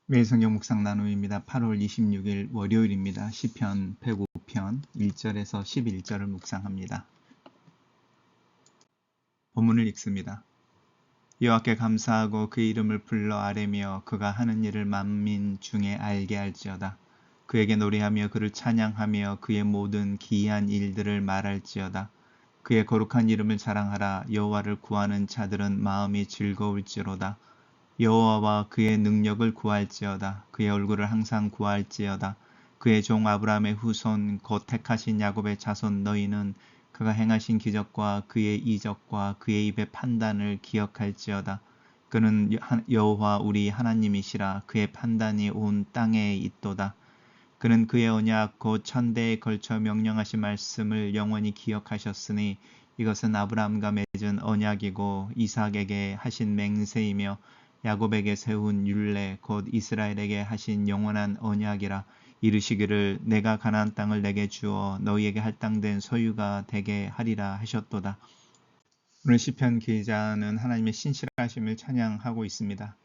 매일 성경 묵상 나눔입니다. 8월 26일 월요일입니다. 시편 105편 1절에서 11절을 묵상합니다. 본문을 읽습니다. 여호와께 감사하고 그의 이름을 불러 아뢰며 그가 하는 일을 만민 중에 알게 할지어다. 그에게 노래하며 그를 찬양하며 그의 모든 기이한 일들을 말할지어다. 그의 거룩한 이름을 자랑하라. 여호와를 구하는 자들은 마음이 즐거울지로다. 여호와와 그의 능력을 구할지어다. 그의 얼굴을 항상 구할지어다. 그의 종 아브라함의 후손 곧 택하신 야곱의 자손 너희는 그가 행하신 기적과 그의 이적과 그의 입의 판단을 기억할지어다. 그는 여호와 우리 하나님이시라. 그의 판단이 온 땅에 있도다. 그는 그의 언약 곧 천대에 걸쳐 명령하신 말씀을 영원히 기억하셨으니 이것은 아브라함과 맺은 언약이고 이삭에게 하신 맹세이며 야곱에게 세운 율례 곧 이스라엘에게 하신 영원한 언약이라. 이르시기를 내가 가나안 땅을 내게 주어 너희에게 할당된 소유가 되게 하리라 하셨도다. 오늘 시편 기자는 하나님의 신실하심을 찬양하고 있습니다.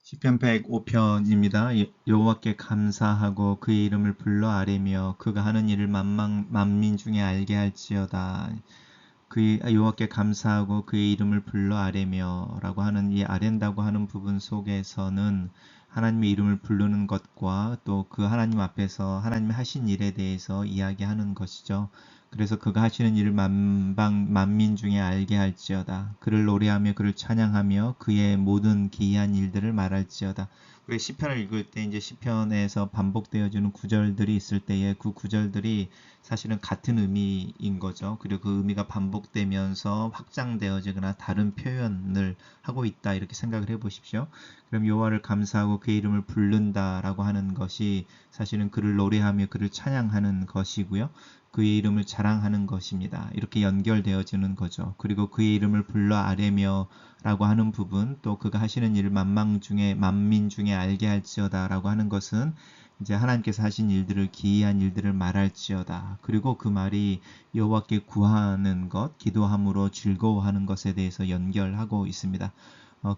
시편 105편입니다. 여호와께 감사하고 그의 이름을 불러 아뢰며 그가 하는 일을 만민 중에 알게 할지어다. 여호와께 감사하고 그의 이름을 불러 아뢰며 라고 하는 이 아랜다고 하는 부분 속에서는 하나님의 이름을 부르는 것과 또 그 하나님 앞에서 하나님이 하신 일에 대해서 이야기하는 것이죠. 그래서 그가 하시는 일을 만민 중에 알게 할지어다. 그를 노래하며 그를 찬양하며 그의 모든 기이한 일들을 말할지어다. 왜 시편을 읽을 때 이제 시편에서 반복되어지는 구절들이 있을 때에 그 구절들이 사실은 같은 의미인 거죠. 그리고 그 의미가 반복되면서 확장되어지거나 다른 표현을 하고 있다 이렇게 생각을 해보십시오. 그럼 여호와를 감사하고 그의 이름을 부른다라고 하는 것이 사실은 그를 노래하며 그를 찬양하는 것이고요. 그의 이름을 자랑하는 것입니다. 이렇게 연결되어지는 거죠. 그리고 그의 이름을 불러 아뢰며 라고 하는 부분, 또 그가 하시는 일을 만민 중에 알게 할지어다 라고 하는 것은 이제 하나님께서 하신 일들을, 기이한 일들을 말할지어다. 그리고 그 말이 여호와께 구하는 것, 기도함으로 즐거워하는 것에 대해서 연결하고 있습니다.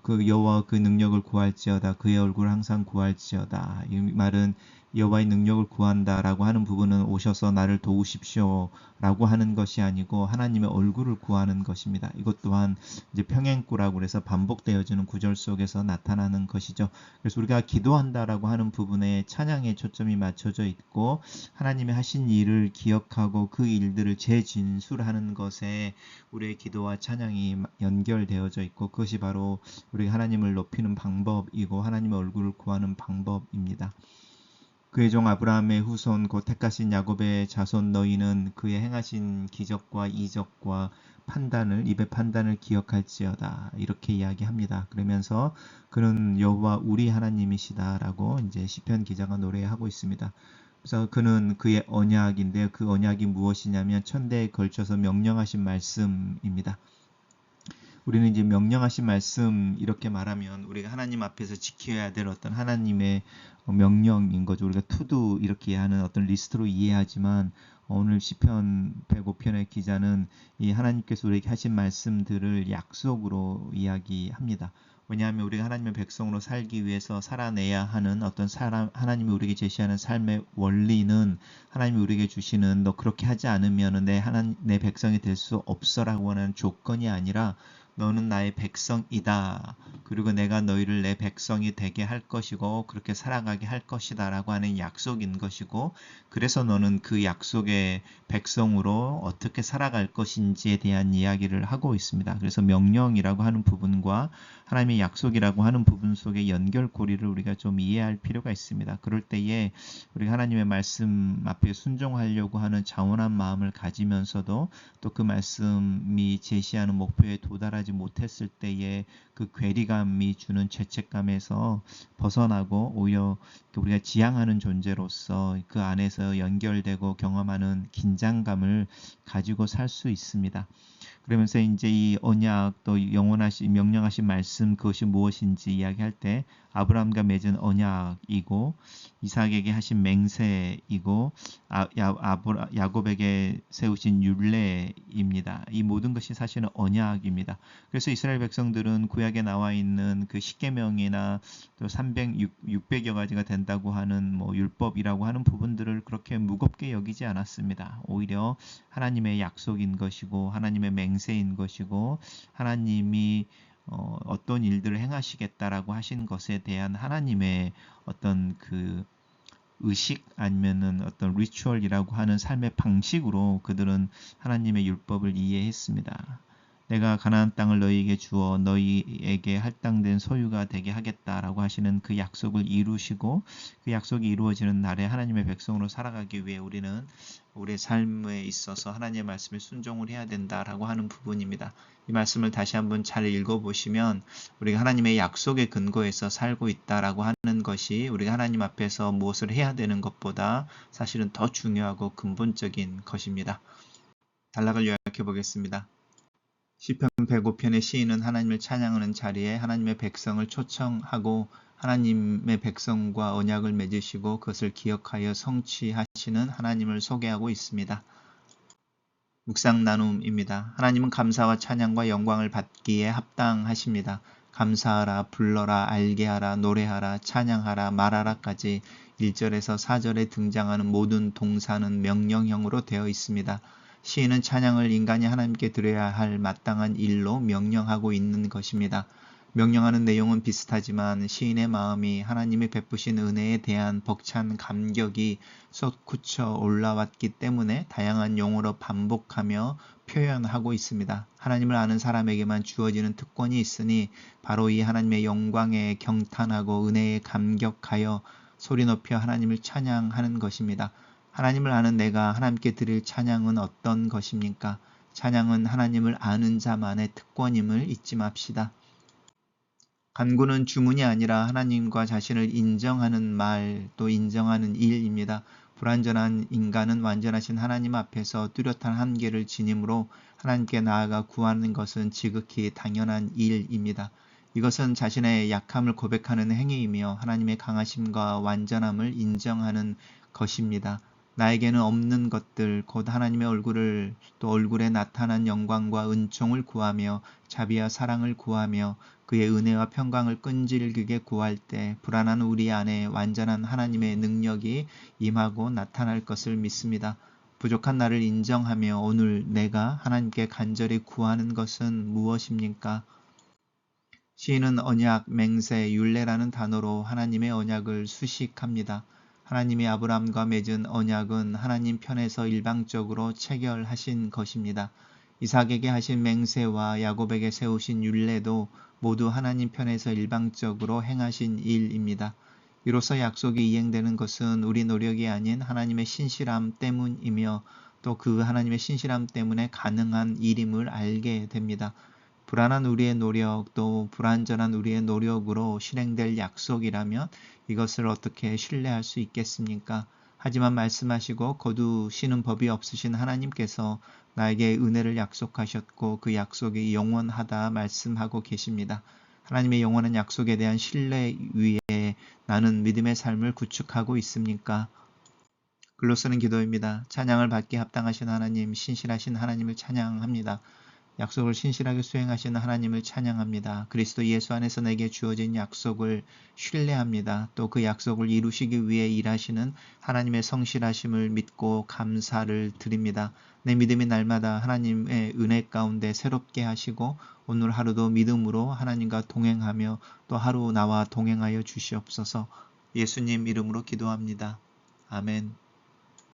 그 여호와 그 능력을 구할지어다. 그의 얼굴을 항상 구할지어다. 이 말은 여호와의 능력을 구한다라고 하는 부분은 오셔서 나를 도우십시오 라고 하는 것이 아니고 하나님의 얼굴을 구하는 것입니다. 이것 또한 이제 평행구라고 해서 반복되어지는 구절 속에서 나타나는 것이죠. 그래서 우리가 기도한다라고 하는 부분에 찬양의 초점이 맞춰져 있고 하나님의 하신 일을 기억하고 그 일들을 재진술하는 것에 우리의 기도와 찬양이 연결되어져 있고 그것이 바로 우리가 하나님을 높이는 방법이고 하나님의 얼굴을 구하는 방법입니다. 그의 종 아브라함의 후손 곧 택하신 야곱의 자손 너희는 그의 행하신 기적과 이적과 입의 판단을 기억할지어다 이렇게 이야기합니다. 그러면서 그는 여호와 우리 하나님이시다라고 이제 시편 기자가 노래하고 있습니다. 그래서 그는 그의 언약인데요. 그 언약이 무엇이냐면 천대에 걸쳐서 명령하신 말씀입니다. 우리는 이제 명령하신 말씀 이렇게 말하면 우리가 하나님 앞에서 지켜야 될 어떤 하나님의 명령인 거죠. 우리가 투두 이렇게 하는 어떤 리스트로 이해하지만 오늘 시편 105편의 기자는 이 하나님께서 우리에게 하신 말씀들을 약속으로 이야기합니다. 왜냐하면 우리가 하나님의 백성으로 살기 위해서 살아내야 하는 어떤 하나님이 우리에게 제시하는 삶의 원리는 하나님이 우리에게 주시는 너 그렇게 하지 않으면 내 백성이 될 수 없어라고 하는 조건이 아니라 너는 나의 백성이다. 그리고 내가 너희를 내 백성이 되게 할 것이고 그렇게 살아가게 할 것이다 라고 하는 약속인 것이고 그래서 너는 그 약속의 백성으로 어떻게 살아갈 것인지에 대한 이야기를 하고 있습니다. 그래서 명령이라고 하는 부분과 하나님의 약속이라고 하는 부분 속의 연결고리를 우리가 좀 이해할 필요가 있습니다. 그럴 때에 우리가 하나님의 말씀 앞에 순종하려고 하는 자원한 마음을 가지면서도 또 그 말씀이 제시하는 목표에 도달하지 못했을 때에 그 괴리감이 주는 죄책감에서 벗어나고 오히려 우리가 지향하는 존재로서 그 안에서 연결되고 경험하는 긴장감을 가지고 살 수 있습니다. 그러면서 이제 이 언약 또 영원하신 명령하신 말씀 그것이 무엇인지 이야기할 때 아브라함과 맺은 언약이고 이삭에게 하신 맹세이고 야곱에게 세우신 율례입니다. 이 모든 것이 사실은 언약입니다. 그래서 이스라엘 백성들은 구약에 나와 있는 그 십계명이나 또 600여 가지가 된다고 하는 뭐 율법이라고 하는 부분들을 그렇게 무겁게 여기지 않았습니다. 오히려 하나님의 약속인 것이고 하나님의 맹세인 것이고 하나님이 어떤 일들을 행하시겠다라고 하신 것에 대한 하나님의 어떤 그 의식 아니면은 어떤 리추얼이라고 하는 삶의 방식으로 그들은 하나님의 율법을 이해했습니다. 내가 가나안 땅을 너희에게 주어 너희에게 할당된 소유가 되게 하겠다라고 하시는 그 약속을 이루시고 그 약속이 이루어지는 날에 하나님의 백성으로 살아가기 위해 우리는 우리의 삶에 있어서 하나님의 말씀에 순종을 해야 된다라고 하는 부분입니다. 이 말씀을 다시 한번 잘 읽어보시면 우리가 하나님의 약속에 근거해서 살고 있다라고 하는 것이 우리가 하나님 앞에서 무엇을 해야 되는 것보다 사실은 더 중요하고 근본적인 것입니다. 단락을 요약해 보겠습니다. 시편 105편의 시인은 하나님을 찬양하는 자리에 하나님의 백성을 초청하고 하나님의 백성과 언약을 맺으시고 그것을 기억하여 성취하시는 하나님을 소개하고 있습니다. 묵상 나눔입니다. 하나님은 감사와 찬양과 영광을 받기에 합당하십니다. 감사하라, 불러라, 알게 하라, 노래하라, 찬양하라, 말하라까지 1절에서 4절에 등장하는 모든 동사는 명령형으로 되어 있습니다. 시인은 찬양을 인간이 하나님께 드려야 할 마땅한 일로 명령하고 있는 것입니다. 명령하는 내용은 비슷하지만 시인의 마음이 하나님이 베푸신 은혜에 대한 벅찬 감격이 솟구쳐 올라왔기 때문에 다양한 용어로 반복하며 표현하고 있습니다. 하나님을 아는 사람에게만 주어지는 특권이 있으니 바로 이 하나님의 영광에 경탄하고 은혜에 감격하여 소리 높여 하나님을 찬양하는 것입니다. 하나님을 아는 내가 하나님께 드릴 찬양은 어떤 것입니까? 찬양은 하나님을 아는 자만의 특권임을 잊지 맙시다. 간구는 주문이 아니라 하나님과 자신을 인정하는 말, 또 인정하는 일입니다. 불완전한 인간은 완전하신 하나님 앞에서 뚜렷한 한계를 지님으로 하나님께 나아가 구하는 것은 지극히 당연한 일입니다. 이것은 자신의 약함을 고백하는 행위이며 하나님의 강하심과 완전함을 인정하는 것입니다. 나에게는 없는 것들, 곧 하나님의 얼굴을 또 얼굴에 나타난 영광과 은총을 구하며 자비와 사랑을 구하며 그의 은혜와 평강을 끈질기게 구할 때 불안한 우리 안에 완전한 하나님의 능력이 임하고 나타날 것을 믿습니다. 부족한 나를 인정하며 오늘 내가 하나님께 간절히 구하는 것은 무엇입니까? 시인은 언약, 맹세, 율례라는 단어로 하나님의 언약을 수식합니다. 하나님이 아브라함과 맺은 언약은 하나님 편에서 일방적으로 체결하신 것입니다. 이삭에게 하신 맹세와 야곱에게 세우신 율례도 모두 하나님 편에서 일방적으로 행하신 일입니다. 이로써 약속이 이행되는 것은 우리 노력이 아닌 하나님의 신실함 때문이며 또 그 하나님의 신실함 때문에 가능한 일임을 알게 됩니다. 불안한 우리의 노력, 또 불완전한 우리의 노력으로 실행될 약속이라면 이것을 어떻게 신뢰할 수 있겠습니까? 하지만 말씀하시고 거두시는 법이 없으신 하나님께서 나에게 은혜를 약속하셨고 그 약속이 영원하다 말씀하고 계십니다. 하나님의 영원한 약속에 대한 신뢰 위에 나는 믿음의 삶을 구축하고 있습니까? 글로 쓰는 기도입니다. 찬양을 받기 합당하신 하나님, 신실하신 하나님을 찬양합니다. 약속을 신실하게 수행하시는 하나님을 찬양합니다. 그리스도 예수 안에서 내게 주어진 약속을 신뢰합니다. 또 그 약속을 이루시기 위해 일하시는 하나님의 성실하심을 믿고 감사를 드립니다. 내 믿음이 날마다 하나님의 은혜 가운데 새롭게 하시고 오늘 하루도 믿음으로 하나님과 동행하며 또 하루 나와 동행하여 주시옵소서. 예수님 이름으로 기도합니다. 아멘.